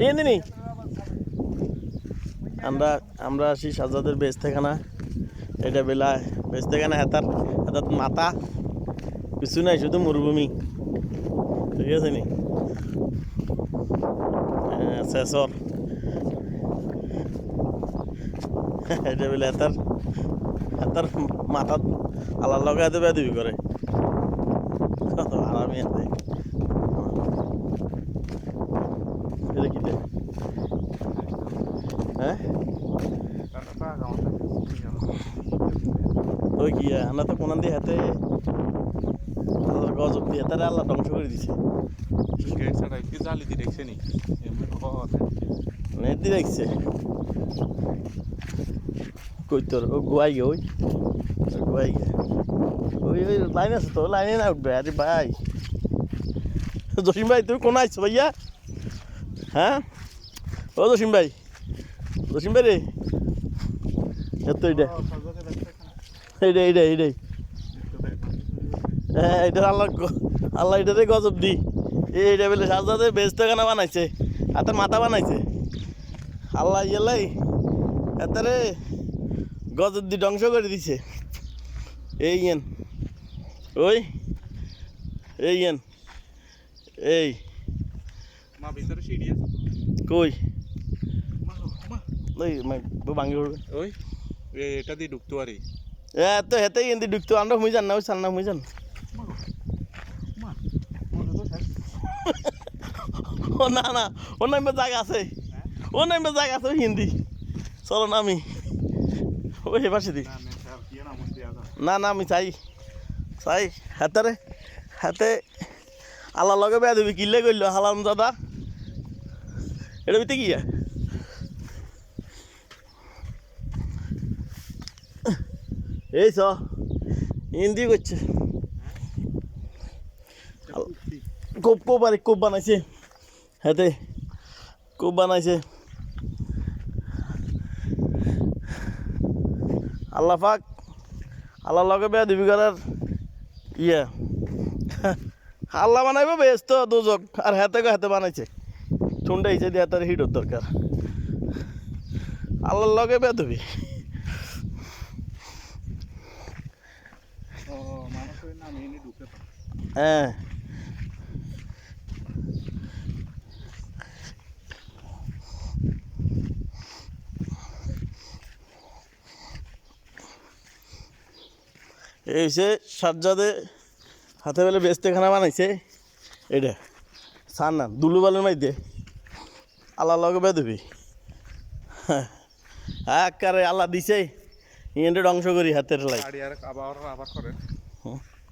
ఏంది আমরা আসি সাজাদের বেস্তেখানা এটা বেলা বেস্তেখানা হেতার হেতার মাথা কিছু নাই শুধু মরুভূমি ঠিক আছে নি শেষর এটা বেলা হেতার হেতার মাথা আলার লগে হাতে বেদবি করে কত আরামই আছে এটা কি হ্যাঁ ওই কি আমরা তো কোনান দিয়ে হাতে আল্লাহর গজব দিয়ে তারা আল্লাহ ধ্বংস করে দিছে জালি দিয়ে দেখছে নি নেট দিয়ে দেখছে কই তোর ও গোয়াই গে ওই গোয়াই গে ওই ওই লাইন আছে তো লাইনে না উঠবে আরে ভাই জসিম ভাই তুমি কোন আইছো ভাইয়া হ্যাঁ ও জসিম ভাই রে এত এইটা এইটাই হ্যাঁ এটা আল্লাহ এটাতে গজব দি এইটা বলে সাজাতে বেজতেখানা বানাইছে হাতের মাথা বানাইছে আল্লাহ ইয়ালাই এতারে গজব দি ধ্বংস করে দিছে এই ইয়েন ওই এই ইয়েন এই মা ভিতরে সিঁড়ি আছে কই ওই ভাঙি পড়বে ওই এটা দিয়ে ঢুকতে পারি তো হেতে এনদি ঢুকতো আমরা হুই যান না ওই সাল না হুই যান ও না ও নামে জায়গা আছে হিন্দি চলো না আমি ওই হে পাশে দিই না আমি চাই হাতে আল্লাহ লগে বেয়া দিবি কিনলে করল হালাম দাদা এটা ভিতরে কি এই চ হিন্দি করছে কোপ বানাইছে হাতে কোপ বানাইছে আল্লাহ পাক আল্লাহ লগে বেয়া দিবি করার ইয়ে আল্লাহ বানাইব ব্যস্ত দুজক আর হাতে বানাইছে ঠুন্ডাইছে দিয়ে তার হিটর দরকার আল্লাহর লগে বেয়া দিবি হ্যাঁ এই হচ্ছে সাজ্জাদে হাতে বেলে বেস্তেখানা বানাইছে এটা সার না দুলু বালুর মাইতে আল্লাহ লগে বেদবি হ্যাঁ আল্লাহ দিছে ইয়েন্টে ধ্বংস করি হাতের লাই আবার করে